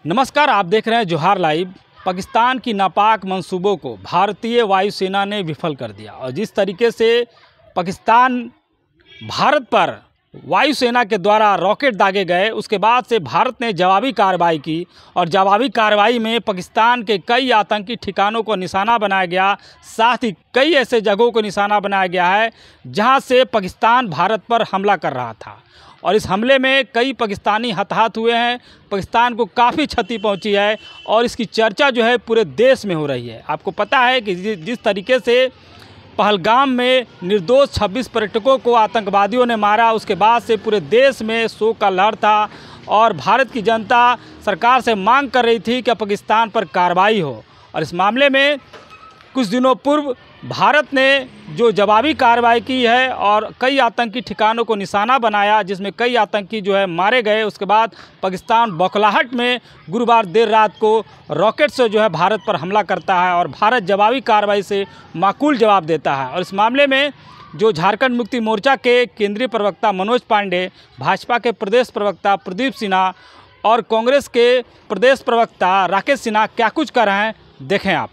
नमस्कार, आप देख रहे हैं जोहार लाइव। पाकिस्तान की नापाक मंसूबों को भारतीय वायुसेना ने विफल कर दिया और जिस तरीके से पाकिस्तान भारत पर वायुसेना के द्वारा रॉकेट दागे गए, उसके बाद से भारत ने जवाबी कार्रवाई की और जवाबी कार्रवाई में पाकिस्तान के कई आतंकी ठिकानों को निशाना बनाया गया। साथ ही कई ऐसे जगहों को निशाना बनाया गया है जहां से पाकिस्तान भारत पर हमला कर रहा था और इस हमले में कई पाकिस्तानी हताहत हुए हैं। पाकिस्तान को काफ़ी क्षति पहुंची है और इसकी चर्चा जो है पूरे देश में हो रही है। आपको पता है कि जिस तरीके से पहलगाम में निर्दोष 26 पर्यटकों को आतंकवादियों ने मारा, उसके बाद से पूरे देश में शोक का लहर था और भारत की जनता सरकार से मांग कर रही थी कि पाकिस्तान पर कार्रवाई हो। और इस मामले में कुछ दिनों पूर्व भारत ने जो जवाबी कार्रवाई की है और कई आतंकी ठिकानों को निशाना बनाया, जिसमें कई आतंकी जो है मारे गए। उसके बाद पाकिस्तान बौखलाहट में गुरुवार देर रात को रॉकेट से जो है भारत पर हमला करता है और भारत जवाबी कार्रवाई से माकूल जवाब देता है। और इस मामले में जो झारखंड मुक्ति मोर्चा के केंद्रीय प्रवक्ता मनोज पांडे, भाजपा के प्रदेश प्रवक्ता प्रदीप सिन्हा और कांग्रेस के प्रदेश प्रवक्ता राकेश सिन्हा क्या कुछ कर रहे हैं, देखें आप।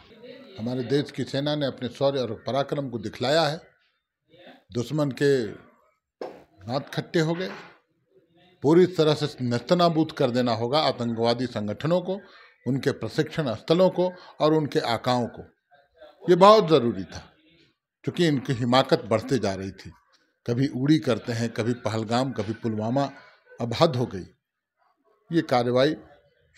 हमारे देश की सेना ने अपने शौर्य और पराक्रम को दिखलाया है। दुश्मन के हाथ खट्टे हो गए। पूरी तरह से नेस्तनाबूद कर देना होगा आतंकवादी संगठनों को, उनके प्रशिक्षण स्थलों को और उनके आकाओं को। ये बहुत ज़रूरी था क्योंकि इनकी हिमाकत बढ़ते जा रही थी। कभी उड़ी करते हैं, कभी पहलगाम, कभी पुलवामा। अब हद हो गई। ये कार्रवाई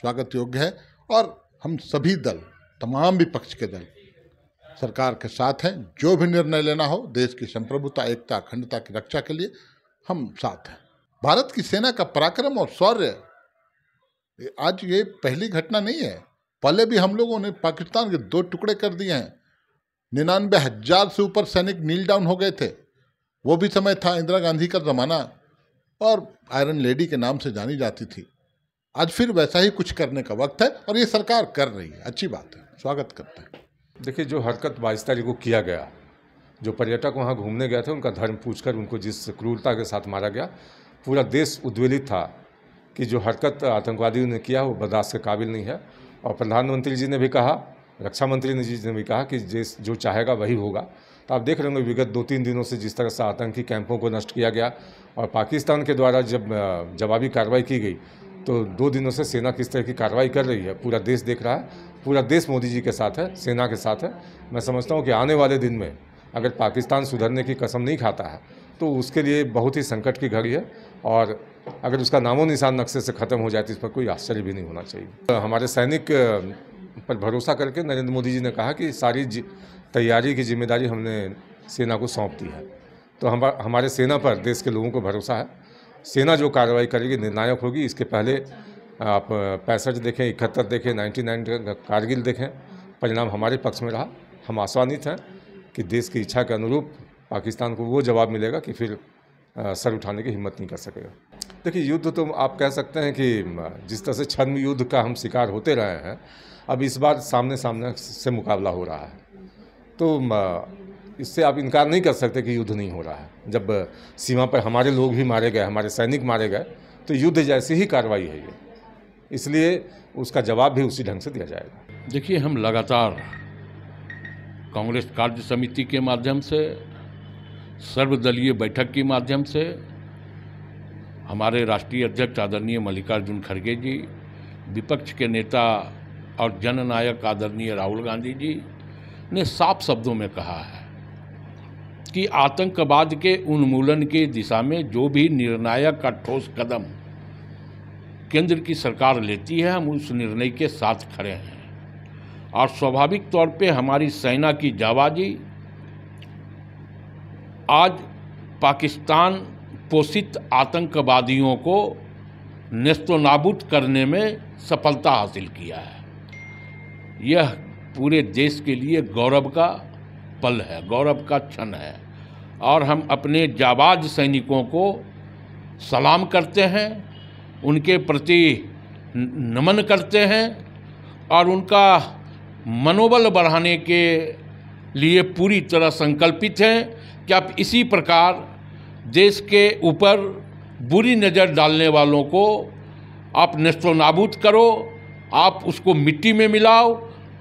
स्वागत योग्य है और हम सभी दल, तमाम विपक्ष के दल सरकार के साथ हैं। जो भी निर्णय लेना हो देश की संप्रभुता, एकता, अखंडता की रक्षा के लिए हम साथ हैं। भारत की सेना का पराक्रम और शौर्य आज ये पहली घटना नहीं है। पहले भी हम लोगों ने पाकिस्तान के 2 टुकड़े कर दिए हैं। 99,000 से ऊपर सैनिक नील डाउन हो गए थे। वो भी समय था इंदिरा गांधी का ज़माना और आयरन लेडी के नाम से जानी जाती थी। आज फिर वैसा ही कुछ करने का वक्त है और ये सरकार कर रही है। अच्छी बात है, स्वागत करते हैं। देखिए, जो हरकत 22 तारीख को किया गया, जो पर्यटक वहाँ घूमने गए थे उनका धर्म पूछकर उनको जिस क्रूरता के साथ मारा गया, पूरा देश उद्वेलित था कि जो हरकत आतंकवादियों ने किया वो बर्दाश्त के काबिल नहीं है। और प्रधानमंत्री जी ने भी कहा, रक्षा मंत्री जी ने भी कहा कि जो चाहेगा वही होगा। तो आप देख रहे होंगे विगत 2-3 दिनों से जिस तरह से आतंकी कैंपों को नष्ट किया गया और पाकिस्तान के द्वारा जब जवाबी कार्रवाई की गई तो 2 दिनों से सेना किस तरह की कार्रवाई कर रही है पूरा देश देख रहा है। पूरा देश मोदी जी के साथ है, सेना के साथ है। मैं समझता हूँ कि आने वाले दिन में अगर पाकिस्तान सुधरने की कसम नहीं खाता है तो उसके लिए बहुत ही संकट की घड़ी है और अगर उसका नामो निशान नक्शे से ख़त्म हो जाए तो इस पर कोई आश्चर्य भी नहीं होना चाहिए। हमारे सैनिक पर भरोसा करके नरेंद्र मोदी जी ने कहा कि सारी तैयारी की जिम्मेदारी हमने सेना को सौंप दी है। तो हमारे सेना पर देश के लोगों को भरोसा है। सेना जो कार्रवाई करेगी निर्णायक होगी। इसके पहले आप 65 देखें, 71 देखें, 99 कारगिल देखें, परिणाम हमारे पक्ष में रहा। हम आशान्वित हैं कि देश की इच्छा के अनुरूप पाकिस्तान को वो जवाब मिलेगा कि फिर सर उठाने की हिम्मत नहीं कर सकेगा। देखिए, युद्ध तो आप कह सकते हैं कि जिस तरह से छद्म युद्ध का हम शिकार होते रहे हैं, अब इस बार सामने से मुकाबला हो रहा है। तो इससे आप इनकार नहीं कर सकते कि युद्ध नहीं हो रहा है। जब सीमा पर हमारे लोग भी मारे गए, हमारे सैनिक मारे गए, तो युद्ध जैसी ही कार्रवाई है ये, इसलिए उसका जवाब भी उसी ढंग से दिया जाएगा। देखिए, हम लगातार कांग्रेस कार्य समिति के माध्यम से, सर्वदलीय बैठक के माध्यम से, हमारे राष्ट्रीय अध्यक्ष आदरणीय मल्लिकार्जुन खड़गे जी, विपक्ष के नेता और जननायक आदरणीय राहुल गांधी जी ने साफ शब्दों में कहा है कि आतंकवाद के उन्मूलन की दिशा में जो भी निर्णायक का ठोस कदम केंद्र की सरकार लेती है, हम उस निर्णय के साथ खड़े हैं। और स्वाभाविक तौर पे हमारी सेना की जाबाजी आज पाकिस्तान पोषित आतंकवादियों को नेस्तनाबूद करने में सफलता हासिल किया है। यह पूरे देश के लिए गौरव का पल है, गौरव का क्षण है और हम अपने जाबाज सैनिकों को सलाम करते हैं, उनके प्रति नमन करते हैं और उनका मनोबल बढ़ाने के लिए पूरी तरह संकल्पित हैं कि आप इसी प्रकार देश के ऊपर बुरी नज़र डालने वालों को आप नेस्तनाबूद करो आप उसको मिट्टी में मिलाओ,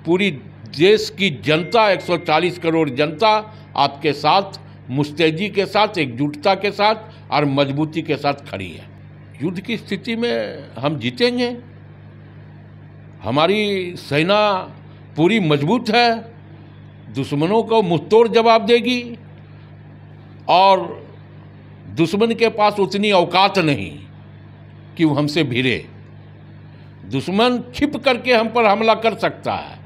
पूरी देश की जनता, 140 करोड़ जनता आपके साथ मुस्तैदी के साथ, एकजुटता के साथ और मजबूती के साथ खड़ी है। युद्ध की स्थिति में हम जीतेंगे। हमारी सेना पूरी मजबूत है, दुश्मनों को मुंहतोड़ जवाब देगी और दुश्मन के पास उतनी औकात नहीं कि वो हमसे भिड़े। दुश्मन छिप करके हम पर हमला कर सकता है,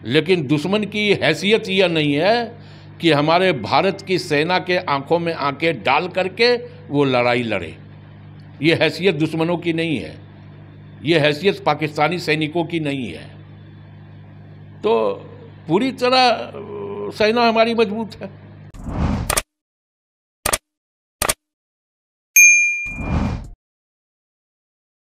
लेकिन दुश्मन की हैसियत यह नहीं है कि हमारे भारत की सेना के आंखों में आंखें डाल करके वो लड़ाई लड़े। ये हैसियत दुश्मनों की नहीं है, ये हैसियत पाकिस्तानी सैनिकों की नहीं है। तो पूरी तरह सेना हमारी मजबूत है।